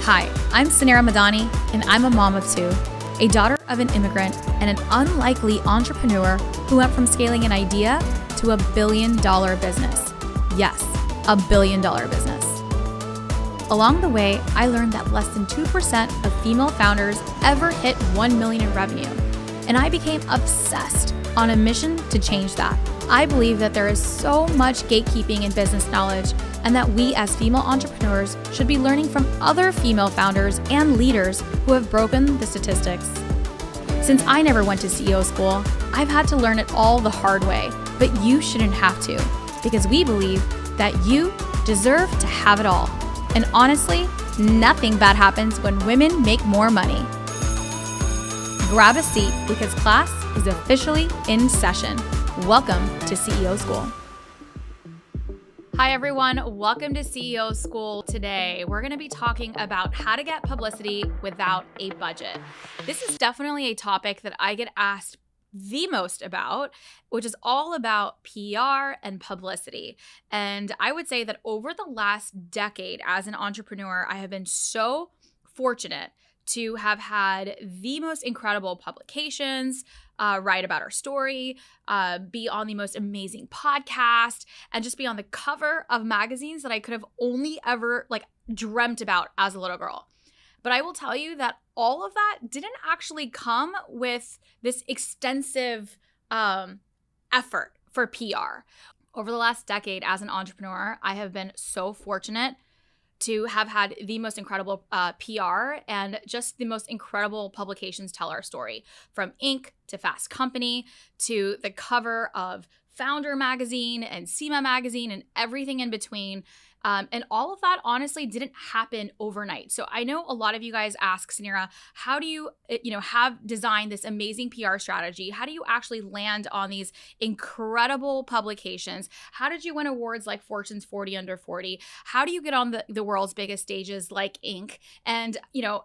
Hi, I'm Suneera Madani, and I'm a mom of two, a daughter of an immigrant, and an unlikely entrepreneur who went from scaling an idea to a $1 billion business. Yes, a $1 billion business. Along the way, I learned that less than 2% of female founders ever hit 1 million in revenue, and I became obsessed on a mission to change that. I believe that there is so much gatekeeping in business knowledge, and that we as female entrepreneurs should be learning from other female founders and leaders who have broken the statistics. Since I never went to CEO school, I've had to learn it all the hard way, but you shouldn't have to, because we believe that you deserve to have it all. And honestly, nothing bad happens when women make more money. Grab a seat because class is officially in session. Welcome to CEO School. Hi everyone, welcome to CEO School. Today, we're gonna be talking about how to get publicity without a budget. This is definitely a topic that I get asked the most about, which is all about PR and publicity. And I would say that over the last decade as an entrepreneur, I have been so fortunate to have had the most incredible publications, write about our story, be on the most amazing podcast, and just be on the cover of magazines that I could have only ever dreamt about as a little girl. But I will tell you that all of that didn't actually come with this extensive effort for PR. Over the last decade as an entrepreneur, I have been so fortunate to have had the most incredible PR and just the most incredible publications tell our story. From Inc. to Fast Company to the cover of Founder magazine and SEMA magazine and everything in between. And all of that honestly didn't happen overnight. So I know a lot of you guys ask, Suneera, how do you, have designed this amazing PR strategy? How do you actually land on these incredible publications? How did you win awards like Fortune's 40 Under 40? How do you get on the world's biggest stages like Inc? And,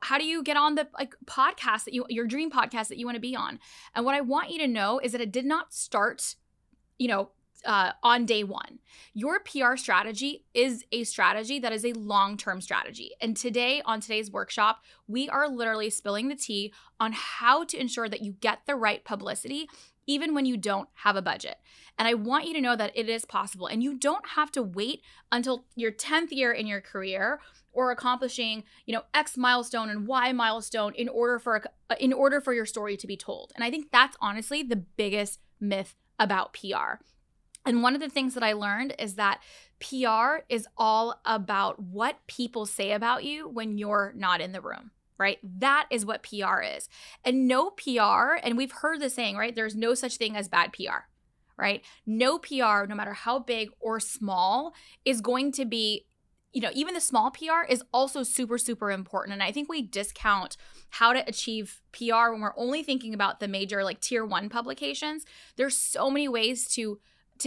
how do you get on the podcast that your dream podcast that you want to be on? And what I want you to know is that it did not start, on day one. Your PR strategy is a strategy that is a long-term strategy. And today, on today's workshop, we are literally spilling the tea on how to ensure that you get the right publicity even when you don't have a budget. And I want you to know that it is possible. And you don't have to wait until your 10th year in your career or accomplishing, X milestone and Y milestone in order for your story to be told. And I think that's honestly the biggest myth about PR. And one of the things that I learned is that PR is all about what people say about you when you're not in the room, right? That is what PR is. And no PR, and we've heard the saying, right? There's no such thing as bad PR, right? No PR, no matter how big or small, is going to be, even the small PR is also super, super important. And I think we discount how to achieve PR when we're only thinking about the major tier 1 publications. There's so many ways to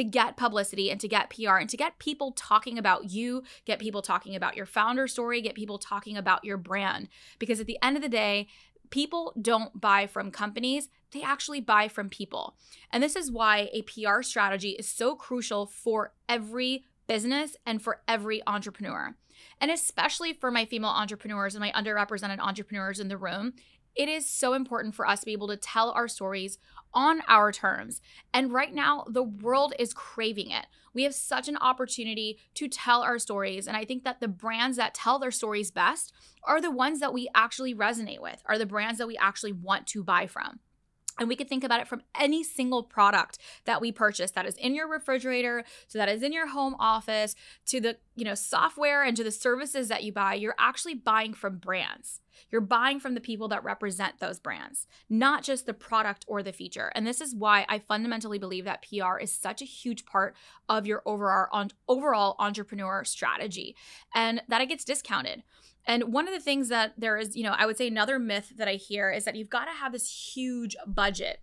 get publicity and to get PR and to get people talking about you, get people talking about your founder story, get people talking about your brand. Because at the end of the day, people don't buy from companies, they actually buy from people. And this is why a PR strategy is so crucial for every business and for every entrepreneur. And especially for my female entrepreneurs and my underrepresented entrepreneurs in the room, it is so important for us to be able to tell our stories on our terms. And right now, the world is craving it. We have such an opportunity to tell our stories. And I think that the brands that tell their stories best are the ones that we actually resonate with, are the brands that we actually want to buy from. And we could think about it from any single product that we purchase that is in your refrigerator, so that is in your home office, to the software and to the services that you buy. You're actually buying from brands. You're buying from the people that represent those brands, not just the product or the feature. And this is why I fundamentally believe that PR is such a huge part of your overall entrepreneur strategy, and that it gets discounted. And one of the things that there is, I would say another myth that I hear is that you've got to have this huge budget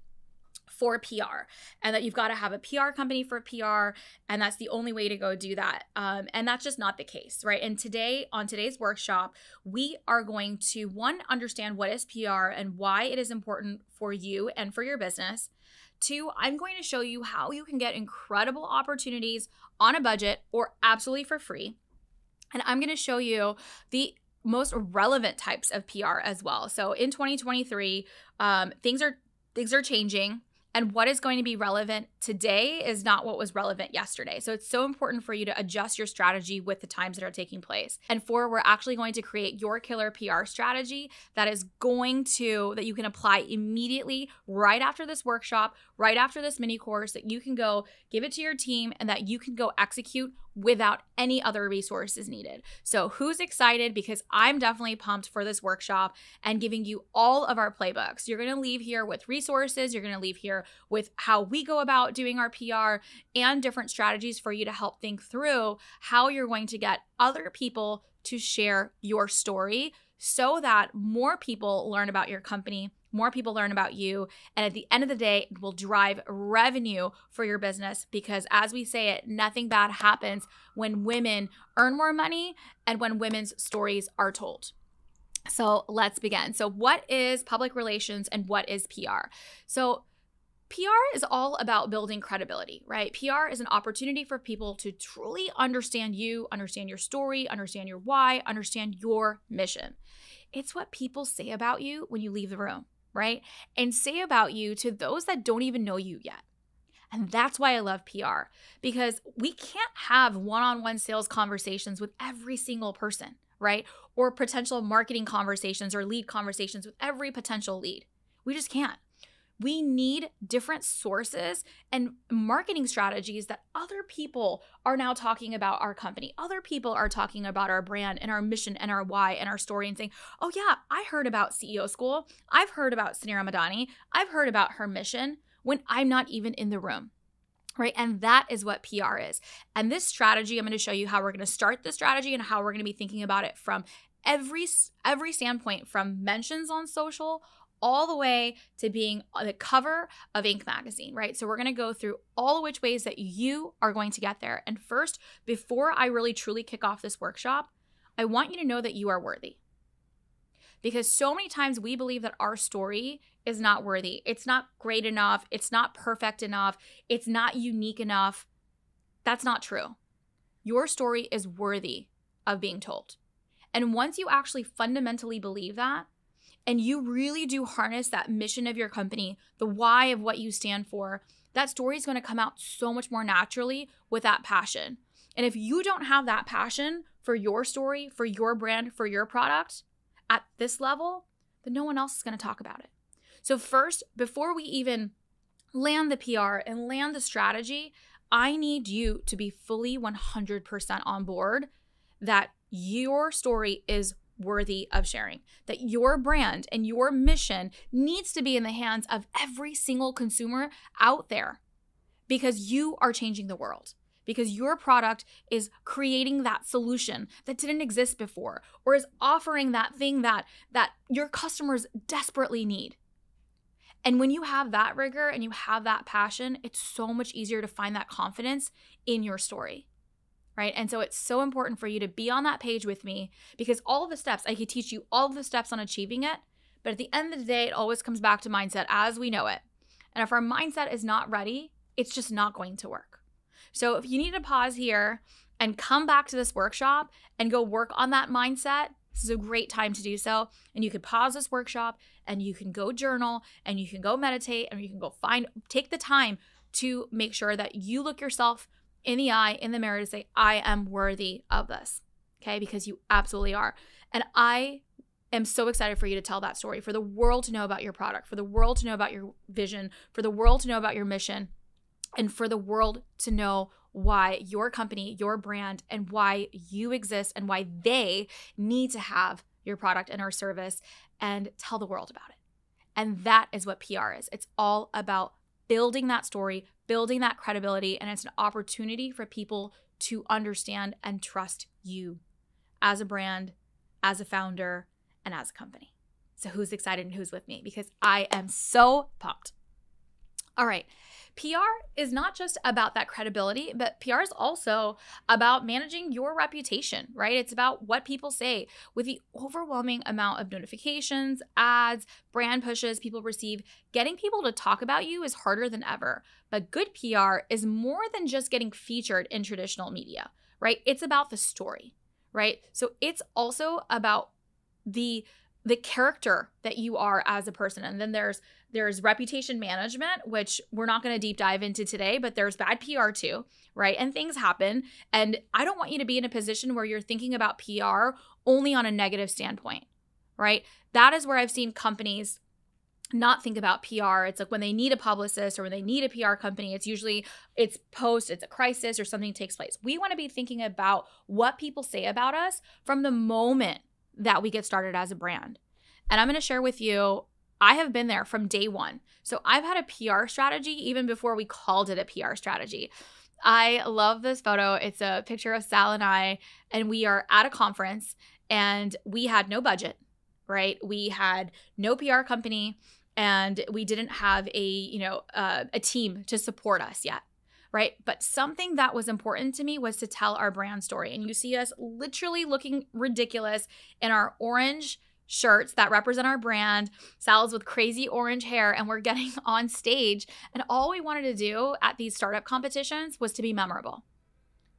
for PR and that you've got to have a PR company for PR, and that's the only way to go do that. And that's just not the case, right? And on today's workshop, we are going to, one, understand what is PR and why it is important for you and for your business. Two, I'm going to show you how you can get incredible opportunities on a budget or absolutely for free. And I'm going to show you the most relevant types of PR as well. So in 2023, things are changing. And what is going to be relevant today is not what was relevant yesterday. So it's so important for you to adjust your strategy with the times that are taking place. And we're actually going to create your killer PR strategy that you can apply immediately right after this workshop, right after this mini course, that you can go give it to your team and that you can go execute without any other resources needed. So who's excited? Because I'm definitely pumped for this workshop and giving you all of our playbooks. You're going to leave here with resources. You're going to leave here with how we go about doing our PR and different strategies for you to help think through how you're going to get other people to share your story so that more people learn about your company, more people learn about you, and at the end of the day, it will drive revenue for your business because, as we say it, nothing bad happens when women earn more money and when women's stories are told. So let's begin. So what is public relations and what is PR? So PR is all about building credibility, right? PR is an opportunity for people to truly understand you, understand your story, understand your why, understand your mission. It's what people say about you when you leave the room, right? And say about you to those that don't even know you yet. And that's why I love PR, because we can't have one-on-one sales conversations with every single person, right? Or potential marketing conversations or lead conversations with every potential lead. We just can't. We need different sources and marketing strategies that other people are now talking about our company. Other people are talking about our brand and our mission and our why and our story and saying, oh yeah, I heard about CEO School. I've heard about Suneera Madani. I've heard about her mission when I'm not even in the room. Right? And that is what PR is. And this strategy, I'm going to show you how we're going to start the strategy and how we're going to be thinking about it from every standpoint, from mentions on social all the way to being on the cover of Inc. magazine, right? So we're going to go through all which ways that you are going to get there. And first, before I really truly kick off this workshop, I want you to know that you are worthy. Because so many times we believe that our story is not worthy. It's not great enough. It's not perfect enough. It's not unique enough. That's not true. Your story is worthy of being told. And once you actually fundamentally believe that, and you really do harness that mission of your company, the why of what you stand for, that story is going to come out so much more naturally with that passion. And if you don't have that passion for your story, for your brand, for your product at this level, then no one else is going to talk about it. So first, before we even land the PR and land the strategy, I need you to be fully 100% on board that your story is worthy of sharing, that your brand and your mission needs to be in the hands of every single consumer out there because you are changing the world, because your product is creating that solution that didn't exist before or is offering that thing that your customers desperately need. And when you have that rigor and you have that passion, it's so much easier to find that confidence in your story. Right? And so it's so important for you to be on that page with me because all of the steps, I could teach you all of the steps on achieving it. But at the end of the day, it always comes back to mindset as we know it. And if our mindset is not ready, it's just not going to work. So if you need to pause here and come back to this workshop and go work on that mindset, this is a great time to do so. And you can pause this workshop and you can go journal and you can go meditate and you can go take the time to make sure that you look yourself in the eye, in the mirror to say, I am worthy of this, okay? Because you absolutely are. And I am so excited for you to tell that story, for the world to know about your product, for the world to know about your vision, for the world to know about your mission, and for the world to know why your company, your brand, and why you exist and why they need to have your product and our service and tell the world about it. And that is what PR is. It's all about building that story, building that credibility, and it's an opportunity for people to understand and trust you as a brand, as a founder, and as a company. So who's excited and who's with me? Because I am so pumped. All right. PR is not just about that credibility, but PR is also about managing your reputation, right? It's about what people say. With the overwhelming amount of notifications, ads, brand pushes people receive, getting people to talk about you is harder than ever. But good PR is more than just getting featured in traditional media, right? It's about the story, right? So it's also about the character that you are as a person. And then there's reputation management, which we're not going to deep dive into today, but there's bad PR too, right? And things happen. And I don't want you to be in a position where you're thinking about PR only on a negative standpoint, right? That is where I've seen companies not think about PR. It's like when they need a publicist or when they need a PR company, it's usually it's a crisis or something takes place. We want to be thinking about what people say about us from the moment that we get started as a brand. And I'm going to share with you, I have been there from day one. So I've had a PR strategy even before we called it a PR strategy. I love this photo. It's a picture of Sal and we are at a conference and we had no budget, right? We had no PR company and we didn't have a team to support us yet. Right? But something that was important to me was to tell our brand story. And you see us literally looking ridiculous in our orange shirts that represent our brand, Sal's with crazy orange hair, and we're getting on stage. And all we wanted to do at these startup competitions was to be memorable,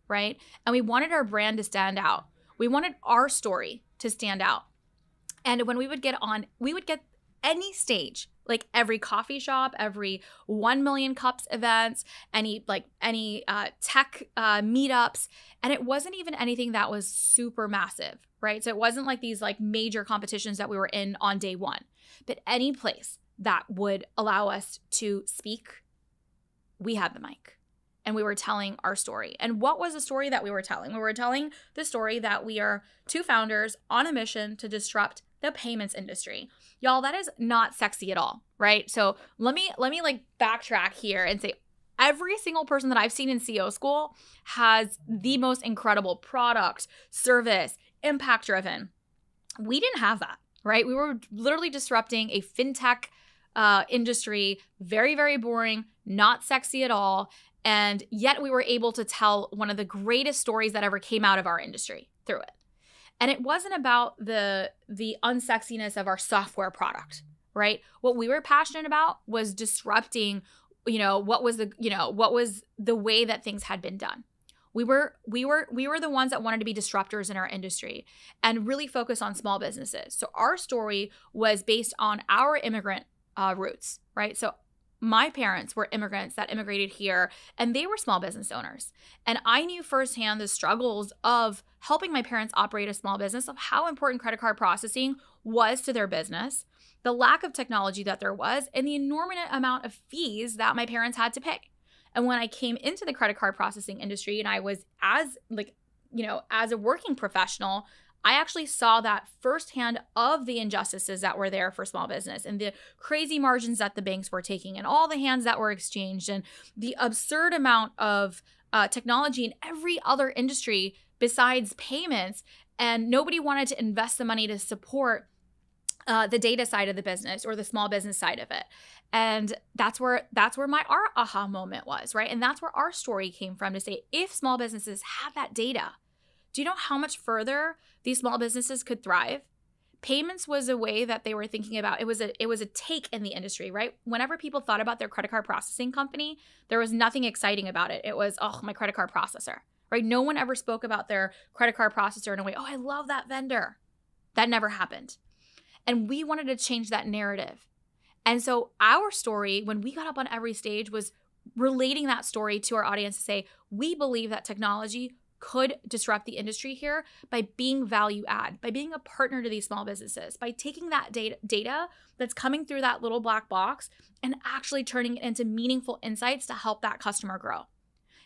right? And we wanted our brand to stand out. We wanted our story to stand out. And when we would get on, we would get any stage, like every coffee shop, every 1 million cups events, any tech meetups. And it wasn't even anything that was super massive, right? So it wasn't like these like major competitions that we were in on day one, but any place that would allow us to speak, we had the mic and we were telling our story. And what was the story that we were telling? We were telling the story that we are two founders on a mission to disrupt the payments industry. Y'all, that is not sexy at all, right? So let me like backtrack here and say every single person that I've seen in CEO school has the most incredible product, service, impact driven. We didn't have that, right? We were literally disrupting a fintech industry, very, very boring, not sexy at all. And yet we were able to tell one of the greatest stories that ever came out of our industry through it. And it wasn't about the unsexiness of our software product, right? What we were passionate about was disrupting, what was the way that things had been done. We were the ones that wanted to be disruptors in our industry and really focus on small businesses. So our story was based on our immigrant roots, right? So my parents were immigrants that immigrated here and they were small business owners. And I knew firsthand the struggles of helping my parents operate a small business, of how important credit card processing was to their business, the lack of technology that there was, and the enormous amount of fees that my parents had to pay. And when I came into the credit card processing industry and I was as a working professional, I actually saw that firsthand of the injustices that were there for small business and the crazy margins that the banks were taking and all the hands that were exchanged and the absurd amount of technology in every other industry besides payments. And nobody wanted to invest the money to support the data side of the business or the small business side of it. And that's where our aha moment was, right? And that's where our story came from, to say, if small businesses had that data, do you know how much further these small businesses could thrive? Payments was a way that they were thinking about. It was a take in the industry, right? Whenever people thought about their credit card processing company, there was nothing exciting about it. It was, oh, my credit card processor, right? No one ever spoke about their credit card processor in a way, oh, I love that vendor. That never happened. And we wanted to change that narrative. And so our story, when we got up on every stage, was relating that story to our audience to say, we believe that technology could disrupt the industry here by being value add, by being a partner to these small businesses, by taking that data that's coming through that little black box and actually turning it into meaningful insights to help that customer grow.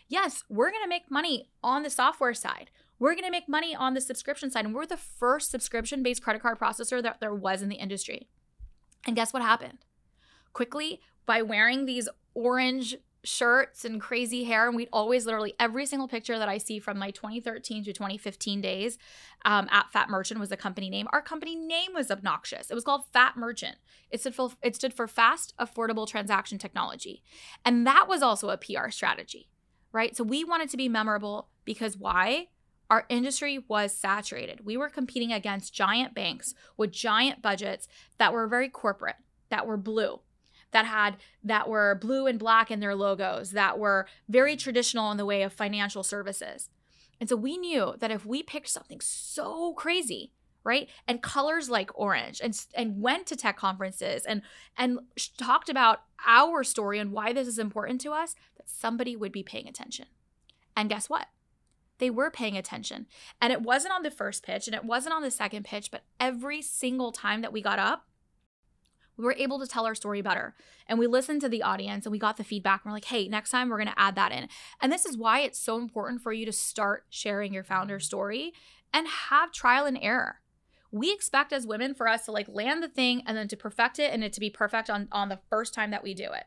Yes, we're going to make money on the software side. We're going to make money on the subscription side. And we're the first subscription-based credit card processor that there was in the industry. And guess what happened? Quickly, by wearing these orange shirts and crazy hair, and we'd always, literally every single picture that I see from my 2013 to 2015 days at Fat Merchant was a company name. Our company name was obnoxious. It was called Fat Merchant. It stood for Fast Affordable Transaction Technology. And that was also a PR strategy, right? So we wanted to be memorable because why? Our industry was saturated. We were competing against giant banks with giant budgets that were very corporate, that were blue, that were blue and black in their logos, that were very traditional in the way of financial services. And so we knew that if we picked something so crazy, right, and colors like orange, and went to tech conferences and talked about our story and why this is important to us, that somebody would be paying attention. And guess what? They were paying attention. And it wasn't on the first pitch and it wasn't on the second pitch, but every single time that we got up, we were able to tell our story better. And we listened to the audience and we got the feedback. And we're like, hey, next time we're going to add that in. And this is why it's so important for you to start sharing your founder story and have trial and error. We expect as women for us to like land the thing and then to perfect it and it to be perfect on the first time that we do it.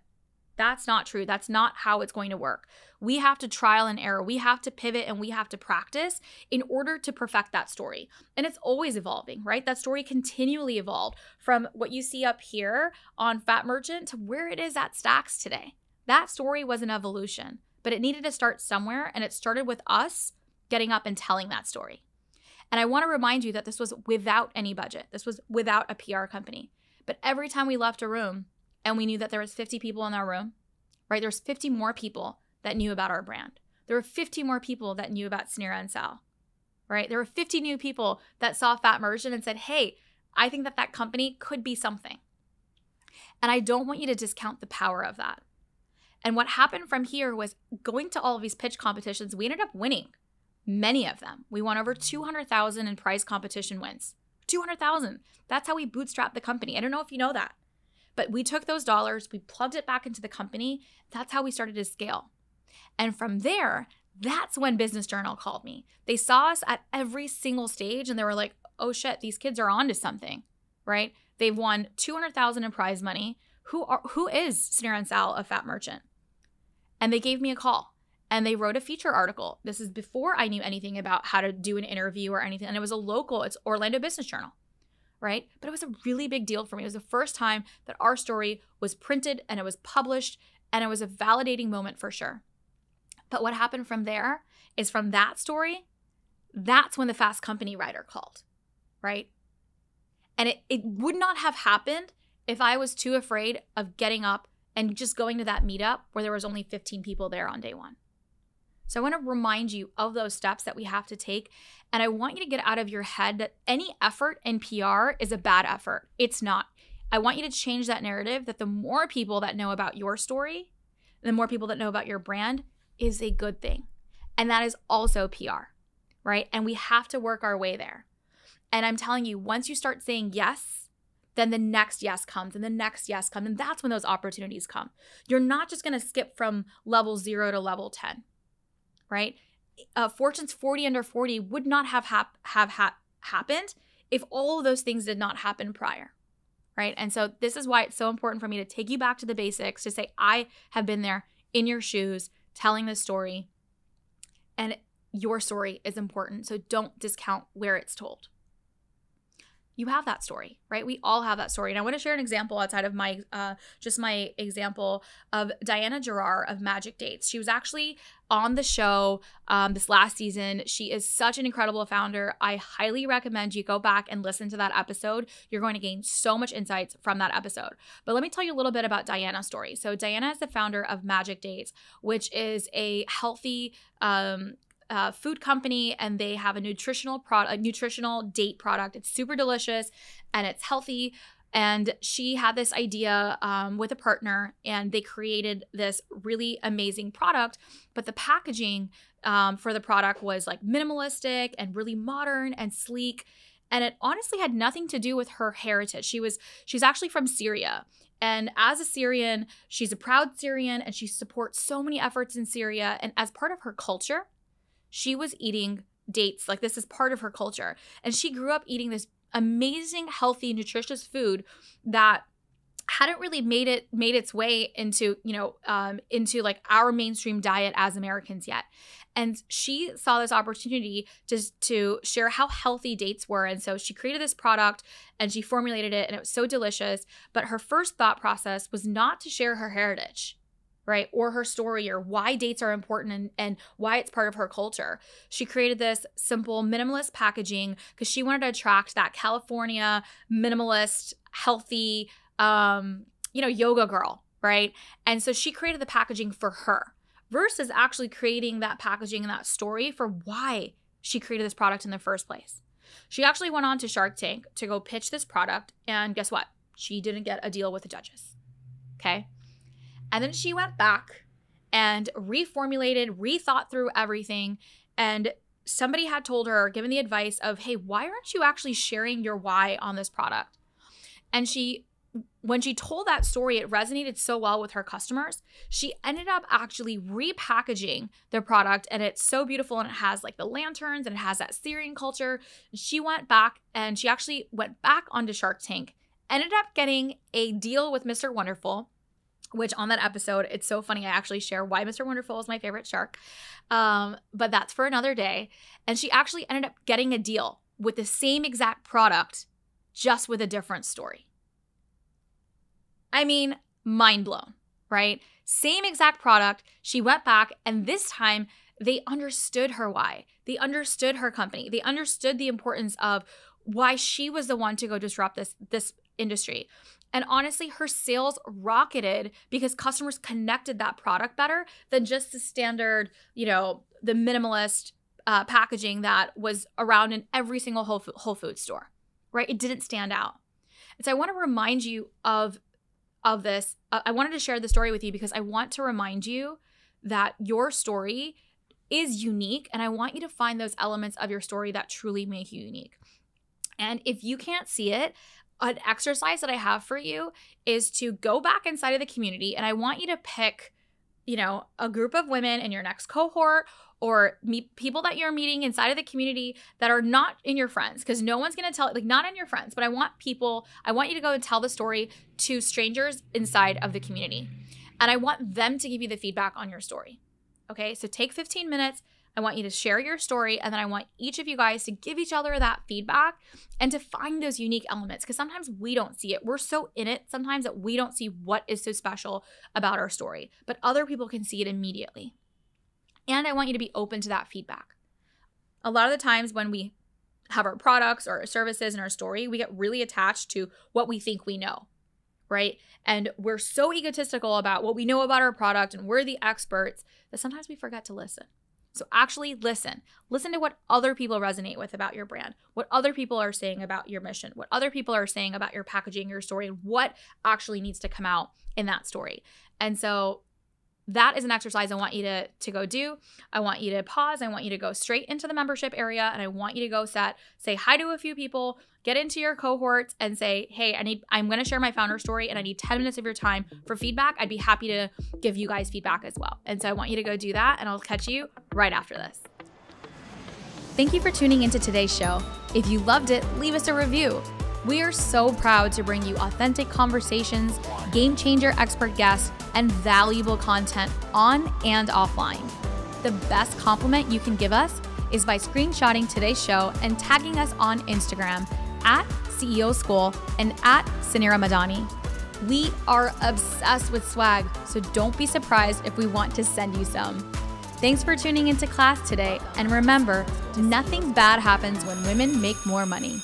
That's not true. That's not how it's going to work. We have to trial and error. We have to pivot and we have to practice in order to perfect that story. And it's always evolving, right? That story continually evolved from what you see up here on Fat Merchant to where it is at Stacks today. That story was an evolution, but it needed to start somewhere, and it started with us getting up and telling that story. And I want to remind you that this was without any budget. This was without a PR company. But every time we left a room, and we knew that there was 50 people in our room, right? There's 50 more people that knew about our brand. There were 50 more people that knew about Suneera and Sal, right? There were 50 new people that saw Fat Merchant and said, hey, I think that company could be something. And I don't want you to discount the power of that. And what happened from here was going to all of these pitch competitions, we ended up winning many of them. We won over 200,000 in prize competition wins. 200,000. That's how we bootstrapped the company. I don't know if you know that. But we took those dollars, we plugged it back into the company. That's how we started to scale. And from there, that's when Business Journal called me. They saw us at every single stage and they were like, oh shit, these kids are onto something, right? They've won 200,000 in prize money. Who is Suneera and Sal of Fat Merchant? And they gave me a call and they wrote a feature article. This is before I knew anything about how to do an interview or anything. And it was a local, it's Orlando Business Journal. Right? But it was a really big deal for me. It was the first time that our story was printed and it was published, and it was a validating moment for sure. But what happened from there is, from that story, that's when the Fast Company writer called, right? And it would not have happened if I was too afraid of getting up and just going to that meetup where there was only 15 people there on day one. So I want to remind you of those steps that we have to take. And I want you to get out of your head that any effort in PR is a bad effort. It's not. I want you to change that narrative that the more people that know about your story, the more people that know about your brand is a good thing. And that is also PR, right? And we have to work our way there. And I'm telling you, once you start saying yes, then the next yes comes and the next yes comes. And that's when those opportunities come. You're not just going to skip from level 0 to level 10. Right? Fortune's 40 under 40 would not have happened if all of those things did not happen prior, right? And so this is why it's so important for me to take you back to the basics, to say I have been there in your shoes telling this story, and your story is important. So don't discount where it's told. You have that story, right? We all have that story. And I want to share an example outside of my, just my example of Diana Gerard of Magic Dates. She was actually on the show this last season. She is such an incredible founder. I highly recommend you go back and listen to that episode. You're going to gain so much insights from that episode. But let me tell you a little bit about Diana's story. So Diana is the founder of Magic Dates, which is a healthy food company, and they have a nutritional date product. It's super delicious and it's healthy. And she had this idea with a partner, and they created this really amazing product. But the packaging for the product was like minimalistic and really modern and sleek. And it honestly had nothing to do with her heritage. She's actually from Syria. And as a Syrian, she's a proud Syrian, and she supports so many efforts in Syria. And as part of her culture, she was eating dates. Like, this is part of her culture. And she grew up eating this amazing, healthy, nutritious food that hadn't really made its way into, into like our mainstream diet as Americans yet. And she saw this opportunity to share how healthy dates were. And so she created this product and she formulated it, and it was so delicious. But her first thought process was not to share her heritage, right? Or her story, or why dates are important and why it's part of her culture. She created this simple minimalist packaging because she wanted to attract that California minimalist, healthy, yoga girl, right? And so she created the packaging for her, versus actually creating that packaging and that story for why she created this product in the first place. She actually went on to Shark Tank to go pitch this product, and guess what? She didn't get a deal with the judges, okay? And then she went back and reformulated, rethought through everything, and somebody had told her, given the advice of, hey, why aren't you actually sharing your why on this product? And when she told that story, it resonated so well with her customers. She ended up actually repackaging their product, and it's so beautiful, and it has like the lanterns and it has that Syrian culture. She went back and she actually went back onto Shark Tank, ended up getting a deal with Mr. Wonderful, which on that episode, it's so funny. I actually share why Mr. Wonderful is my favorite shark, but that's for another day. And she actually ended up getting a deal with the same exact product, just with a different story. I mean, mind blown, right? Same exact product. She went back, and this time they understood her why. They understood her company. They understood the importance of why she was the one to go disrupt this industry. And honestly, her sales rocketed because customers connected that product better than just the standard, the minimalist packaging that was around in every single Whole Foods store, right? It didn't stand out. And so I want to remind you of this. I wanted to share the story with you because I want to remind you that your story is unique, and I want you to find those elements of your story that truly make you unique. And if you can't see it, an exercise that I have for you is to go back inside of the community, and I want you to pick, a group of women in your next cohort, or people that you're meeting inside of the community that are not in your friends, because no one's going to tell, not in your friends, but I want you to go and tell the story to strangers inside of the community. And I want them to give you the feedback on your story. Okay, so take 15 minutes. I want you to share your story, and then I want each of you guys to give each other that feedback and to find those unique elements, because sometimes we don't see it. We're so in it sometimes that we don't see what is so special about our story, but other people can see it immediately. And I want you to be open to that feedback. A lot of the times when we have our products or our services and our story, we get really attached to what we think we know, right? And we're so egotistical about what we know about our product and we're the experts that sometimes we forget to listen. So actually listen. Listen to what other people resonate with about your brand, what other people are saying about your mission, what other people are saying about your packaging, your story, and what actually needs to come out in that story. And so that is an exercise I want you to go do. I want you to pause. I want you to go straight into the membership area, and I want you to go say hi to a few people, get into your cohorts and say, hey, I'm going to share my founder story and I need 10 minutes of your time for feedback. I'd be happy to give you guys feedback as well. And so I want you to go do that, and I'll catch you right after this. Thank you for tuning into today's show. If you loved it, leave us a review. We are so proud to bring you authentic conversations, game changer expert guests, and valuable content on and offline. The best compliment you can give us is by screenshotting today's show and tagging us on Instagram at CEO School and at Suneera Madani. We are obsessed with swag, so don't be surprised if we want to send you some. Thanks for tuning into class today, and remember, nothing bad happens when women make more money.